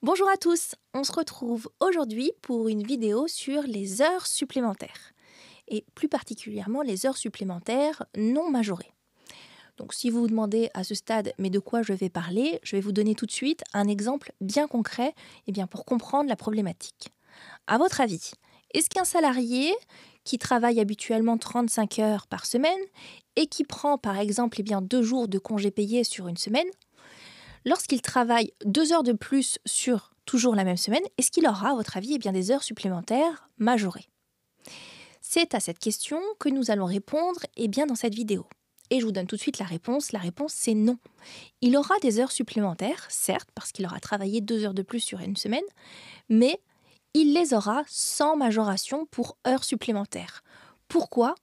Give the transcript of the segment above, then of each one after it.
Bonjour à tous, on se retrouve aujourd'hui pour une vidéo sur les heures supplémentaires et plus particulièrement les heures supplémentaires non majorées. Donc si vous vous demandez à ce stade mais de quoi je vais parler, je vais vous donner tout de suite un exemple bien concret pour comprendre la problématique. À votre avis, est-ce qu'un salarié qui travaille habituellement 35 heures par semaine et qui prend par exemple 2 jours de congés payés sur une semaine, lorsqu'il travaille 2 heures de plus sur toujours la même semaine, est-ce qu'il aura, à votre avis, des heures supplémentaires majorées? C'est à cette question que nous allons répondre dans cette vidéo. Et je vous donne tout de suite la réponse. La réponse, c'est non. Il aura des heures supplémentaires, certes, parce qu'il aura travaillé 2 heures de plus sur une semaine, mais il les aura sans majoration pour heures supplémentaires. Pourquoi?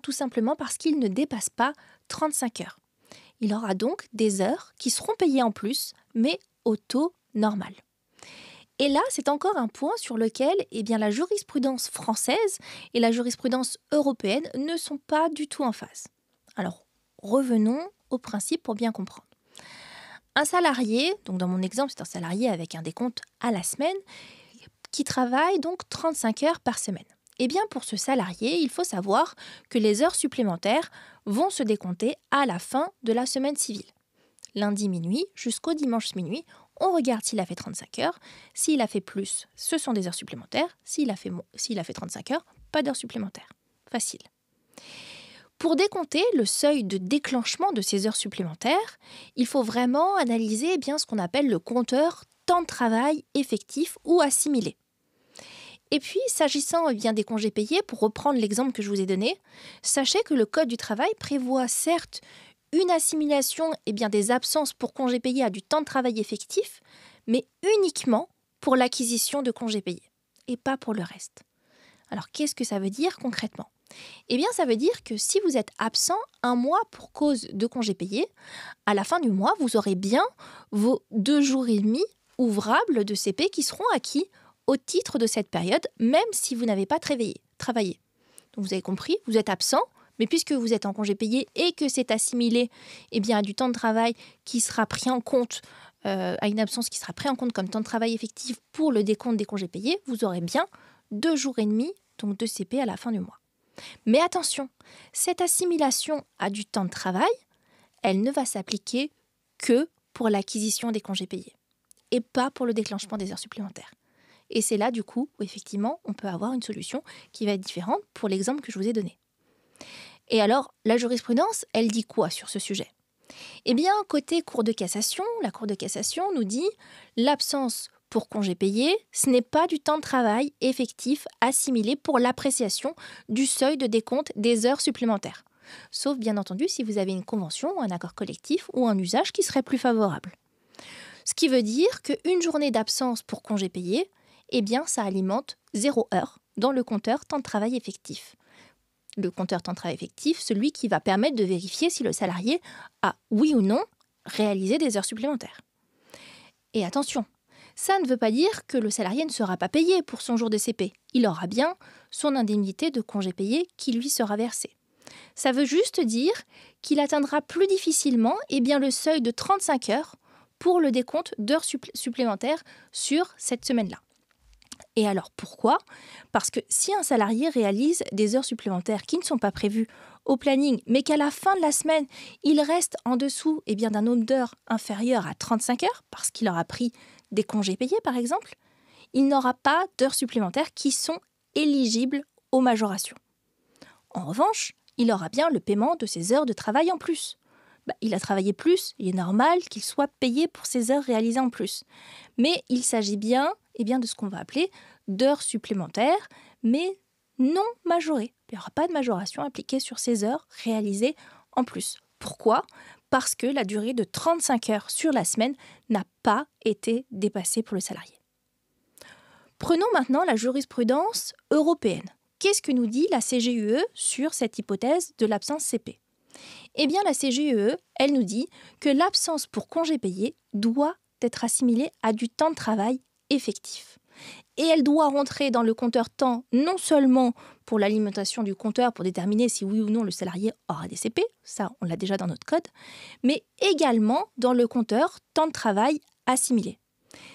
Tout simplement parce qu'il ne dépasse pas 35 heures. Il aura donc des heures qui seront payées en plus, mais au taux normal. Et là, c'est encore un point sur lequel la jurisprudence française et la jurisprudence européenne ne sont pas du tout en phase. Alors, revenons au principe pour bien comprendre. Un salarié, donc dans mon exemple, c'est un salarié avec un décompte à la semaine, qui travaille donc 35 heures par semaine. Pour ce salarié, il faut savoir que les heures supplémentaires vont se décompter à la fin de la semaine civile. Lundi minuit jusqu'au dimanche minuit, on regarde s'il a fait 35 heures. S'il a fait plus, ce sont des heures supplémentaires. S'il a fait 35 heures, pas d'heures supplémentaires. Facile. Pour décompter le seuil de déclenchement de ces heures supplémentaires, il faut vraiment analyser ce qu'on appelle le compteur temps de travail effectif ou assimilé. Et puis, s'agissant des congés payés, pour reprendre l'exemple que je vous ai donné, sachez que le Code du travail prévoit certes une assimilation des absences pour congés payés à du temps de travail effectif, mais uniquement pour l'acquisition de congés payés, et pas pour le reste. Alors, qu'est-ce que ça veut dire concrètement? Ça veut dire que si vous êtes absent un mois pour cause de congés payés, à la fin du mois, vous aurez bien vos 2 jours et demi ouvrables de CP qui seront acquis au titre de cette période, même si vous n'avez pas travaillé. Donc vous avez compris, vous êtes absent, mais puisque vous êtes en congé payé et que c'est assimilé à du temps de travail qui sera pris en compte, à une absence qui sera pris en compte comme temps de travail effectif pour le décompte des congés payés, vous aurez bien 2 jours et demi, donc de CP à la fin du mois. Mais attention, cette assimilation à du temps de travail, elle ne va s'appliquer que pour l'acquisition des congés payés et pas pour le déclenchement des heures supplémentaires. Et c'est là, du coup, où effectivement, on peut avoir une solution qui va être différente pour l'exemple que je vous ai donné. Et alors, la jurisprudence, elle dit quoi sur ce sujet? Côté Cour de cassation, la Cour de cassation nous dit l'absence pour congé payé, ce n'est pas du temps de travail effectif assimilé pour l'appréciation du seuil de décompte des heures supplémentaires. Sauf, bien entendu, si vous avez une convention, un accord collectif ou un usage qui serait plus favorable. Ce qui veut dire qu'une journée d'absence pour congé payé, ça alimente 0 heure dans le compteur temps de travail effectif. Le compteur temps de travail effectif, celui qui va permettre de vérifier si le salarié a, oui ou non, réalisé des heures supplémentaires. Et attention, ça ne veut pas dire que le salarié ne sera pas payé pour son jour de CP. Il aura bien son indemnité de congé payé qui lui sera versée. Ça veut juste dire qu'il atteindra plus difficilement le seuil de 35 heures pour le décompte d'heures supplémentaires sur cette semaine-là. Et alors pourquoi? Parce que si un salarié réalise des heures supplémentaires qui ne sont pas prévues au planning, mais qu'à la fin de la semaine, il reste en dessous d'un nombre d'heures inférieur à 35 heures, parce qu'il aura pris des congés payés par exemple, il n'aura pas d'heures supplémentaires qui sont éligibles aux majorations. En revanche, il aura bien le paiement de ses heures de travail en plus. Il a travaillé plus, il est normal qu'il soit payé pour ses heures réalisées en plus. Mais il s'agit bien de ce qu'on va appeler d'heures supplémentaires, mais non majorées. Il n'y aura pas de majoration appliquée sur ces heures réalisées en plus. Pourquoi? Parce que la durée de 35 heures sur la semaine n'a pas été dépassée pour le salarié. Prenons maintenant la jurisprudence européenne. Qu'est-ce que nous dit la CJUE sur cette hypothèse de l'absence CP? La CJUE, elle nous dit que l'absence pour congé payé doit être assimilée à du temps de travail effectif. Et elle doit rentrer dans le compteur temps non seulement pour l'alimentation du compteur pour déterminer si oui ou non le salarié aura des CP, ça on l'a déjà dans notre code, mais également dans le compteur temps de travail assimilé.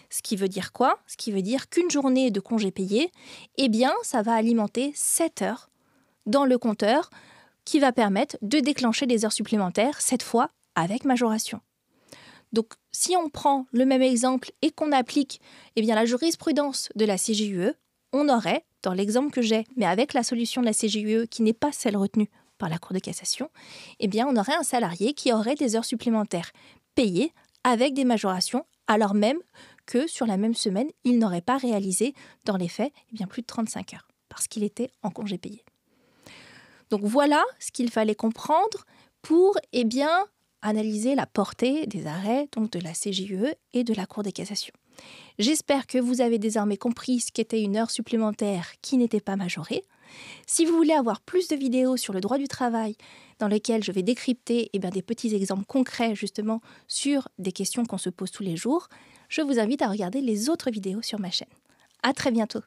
Ce qui veut dire quoi? Ce qui veut dire qu'une journée de congé payé, eh bien, ça va alimenter 7 heures dans le compteur qui va permettre de déclencher des heures supplémentaires, cette fois avec majoration. Donc, si on prend le même exemple et qu'on applique la jurisprudence de la CJUE, on aurait, dans l'exemple que j'ai, mais avec la solution de la CJUE qui n'est pas celle retenue par la Cour de cassation, on aurait un salarié qui aurait des heures supplémentaires payées avec des majorations, alors même que sur la même semaine, il n'aurait pas réalisé, dans les faits, plus de 35 heures, parce qu'il était en congé payé. Donc voilà ce qu'il fallait comprendre pour analyser la portée des arrêts donc de la CJUE et de la Cour de cassation. J'espère que vous avez désormais compris ce qu'était une heure supplémentaire qui n'était pas majorée. Si vous voulez avoir plus de vidéos sur le droit du travail dans lesquelles je vais décrypter des petits exemples concrets justement sur des questions qu'on se pose tous les jours, je vous invite à regarder les autres vidéos sur ma chaîne. À très bientôt.